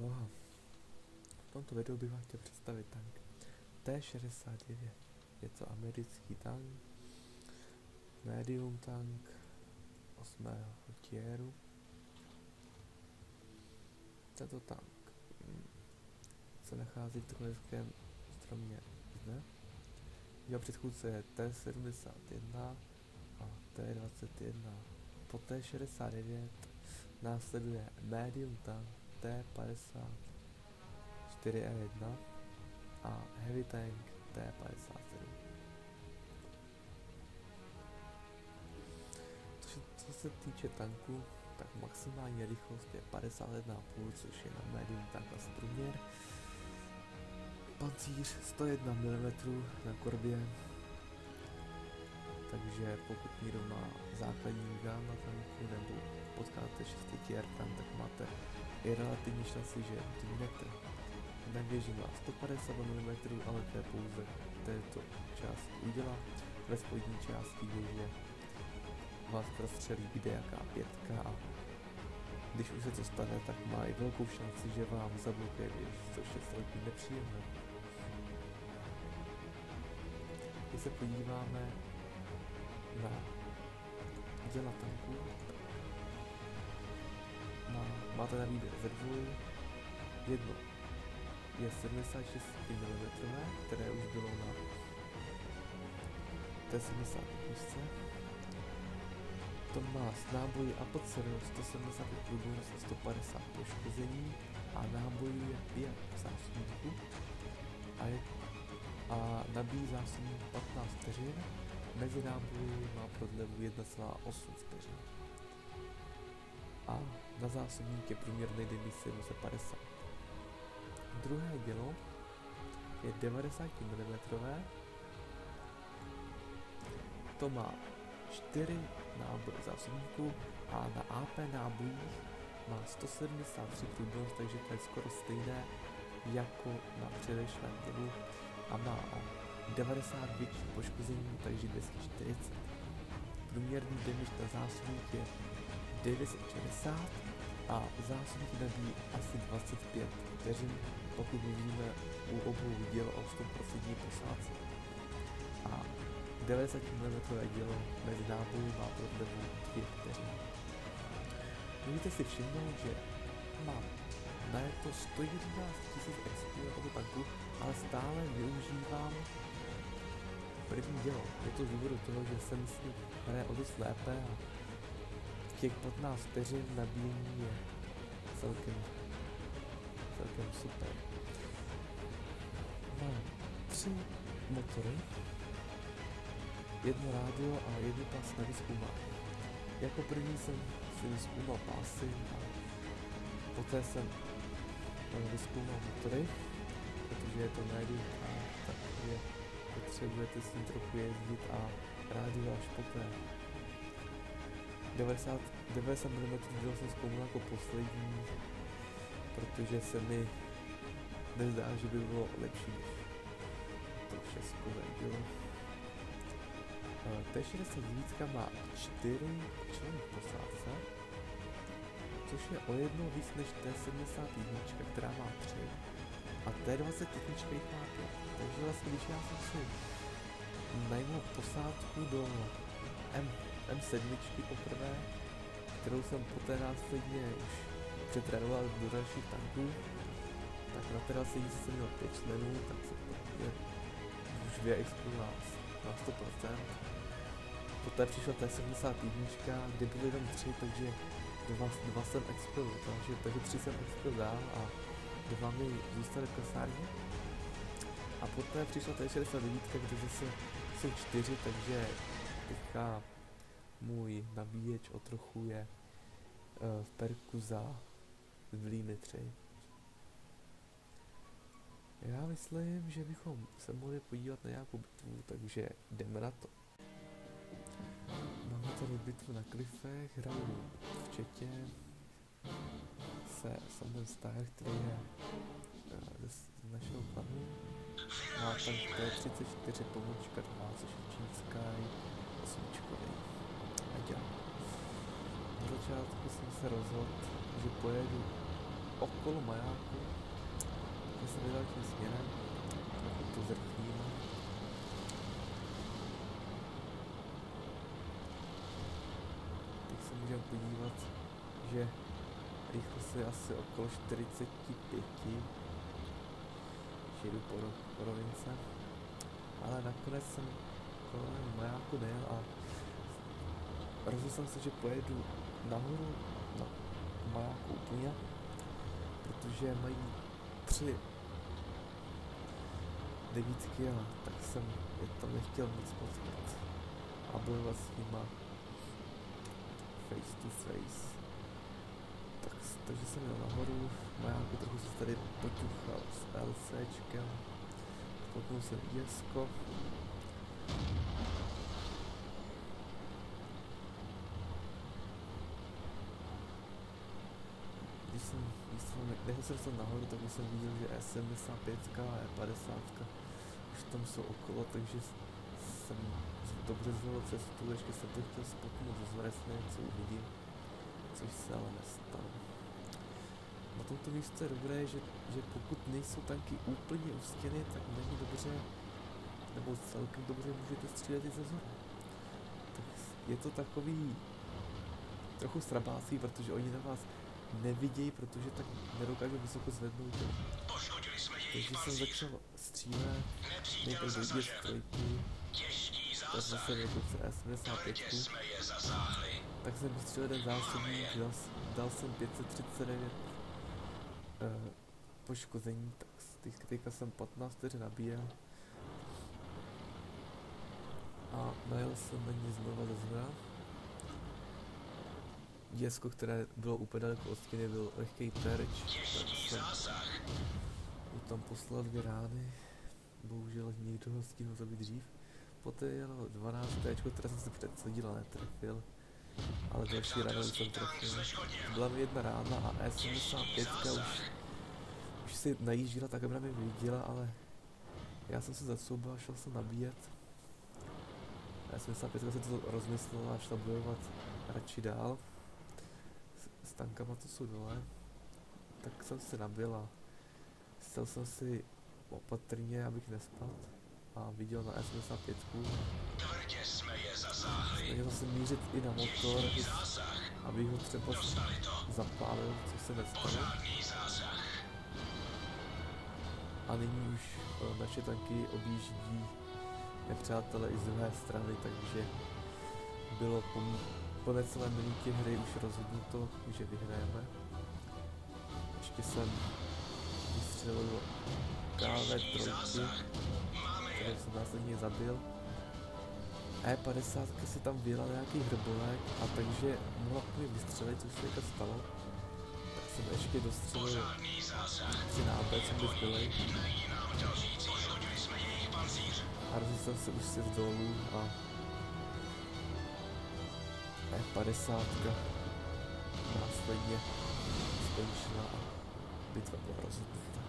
No a v tomto videu bych vám chtěl představit tank T-69. Je to americký tank, medium tank 8. tieru. Tento tank se nachází v technologickém stromě zde. Jeho předchůdce je T-71 a T-21. Po T-69 následuje medium tank T-54E1 a heavy tank T-57. Co se týče tanku, tak maximální rychlost je 51,5, což je na medium tank asi průměr. Pancíř 101 mm na korbě, takže pokud někdo má základní gun na tanku nebo potkáte 6 tier tam, tak máte i relativní šanci, že vyhnete. Na věži má 150 mm, ale to je pouze této části udělá. Ve spodní části věže vás prostřelí kde jaká pětka a když už se to stane, tak má i velkou šanci, že vám zablokuje věž, což je celkem nepříjemné. Když se podíváme na děla tanku, máte na výběr ze dvou. Jedno je 76 mm, které už bylo na T-70. To má s náboji APCR 175 průbojnost a 150 poškození a nábojů je 5 zásobníků a nabíjí zásobník 15 vteřin. Mezi náboji má prodlevu 1,8 vteřin. A na zásobník je průměrný damage 750. Druhé dělo je 90 mm. To má 4 náboje zásobníků a na AP nábojích má 173 průbojnost, takže to je skoro stejné jako na předešlém dělu a má 90 větší poškození, takže 240. Průměrný damage na zásobník je 960 a zásobník nabíjí asi 25 vteřin, pokud mluvíme u obou děl o 100% posádce. A 90 mm dělo mezi náboji má prodlevu 2 vteřiny. Můžete si všimnout, že mám na to 111 000 XP na tomto tanku, ale stále využívám první dělo. Je to z důvodu toho, že jsem si hraje o dost lépe a těch 15 vteřin nabíjení je celkem super. Mám 3 motory, jedno rádio a jedno pás na vyzkoumání. Jako první jsem si vyzkoumal pásy a poté jsem vyzkoumal motory, protože je to medium tank, takže potřebujete s ním trochu jezdit a rádio až poté. 90 mm dělo jsem zkoumal jako poslední, protože se mi nezdá, že by bylo lepší než to šestkové dělo. T-69 má 4 členy posádce, což je o jedno víc než T-71, která má 3 a T-21 jich má 5. Takže vlastně, když já jsem si najmul posádku do M7 poprvé, kterou jsem poté následně už přetrénoval do dalších tanků, tak na T-20 jsem měl 5 členů, tak se to je už vyexpil na 100%. Poté přišla T-71, kde byly jenom 3, takže 2 jsem expil, takže 3 jsem expil dál a 2 mi zůstaly v kasárně. A poté přišla T-69, kde zase jsou 4, takže teďka můj nabíječ o trochu je v perku za zbylými 3. Já myslím, že bychom se mohli podívat na nějakou bitvu, takže jdeme na to. Máme tady bitvu na klifech, hraju v chatě se Samuel Star, který je z našeho klanu. Má tam T-34 pomočka 2, což je čínská, 8. A dělám. Na začátku jsem se rozhodl, že pojedu okolo majáku. Já jsem vydal tím směrem, trochu to zrychlíme. Teď se můžeme podívat, že rychlost je asi okolo 45, že jdu po rovince, ale nakonec jsem kolem majáku nejel a rozhodl jsem se, že pojedu nahoru na majáku úplně, protože mají 3 devítky a tak jsem je tam nechtěl moc potkat a byl s nima face to face. Takže jsem jel nahoru, majáku trochu se tady poťuchal s LCčkem, spolknul jsem ISko. Když jsem se nahoru, tak jsem viděl, že E75 a E50 už tam jsou okolo, takže jsem dobře zvolil cestu, ještě jsem to chtěl spotnout ze zvaresné, co uvidím, což se ale nestalo. Na tomto místě je dobré, že pokud nejsou tanky úplně u stěny, tak není dobře, nebo celkem dobře můžete střílet i ze zhora. Tak je to takový trochu strabácí, protože oni na vás nevidějí, protože tak nedokážou vysoko zvednout. Takže jsem začal střílet, nejprve do IS-3, tak zase dokonce S75, tak jsem vystřelil jeden zásobník, dal jsem 539 poškození, tak teďka jsem 15 vteřin nabíjel a najel jsem na ní znova ze zhora. Děsko, které bylo úplně daleko od stěny, byl lehký terč, tak jsem mu tam poslal 2 rány, bohužel někdo ho stihl zabít dřív. Poté jelo 12 téčko, které jsem si předsadil a netrefil, ale další ránu jsem trefil. Byla mi 1 rána a E75 už si najížděla, tak aby mě viděla, ale já jsem se zacoubal a šel jsem nabíjet. E75 se to rozmyslela a šla bojovat radši dál. S tankama to jsou dole, tak jsem se nabil a stel jsem si opatrně, abych nespadl a viděl na S75. Snažil jsem mířit i na motor, abych ho třeba zapálil, což se nestalo. A nyní už naše tanky objíždí nepřátelé i z druhé strany, takže bylo po necelé minutě hry už rozhodnuto, že vyhrajeme. Ještě jsem vystřelil KV3, který jsem následně zabil. E50 si tam vyjela nějaký hrbolek a takže mohla k mě vystřelit, což se teďka stalo. Tak jsem ještě dostřelil 3 náboj, jsem byl zbylej. A rozhodl jsem se už sjezd dolů a E50 následně skončila a bitva byla rozhodnuta.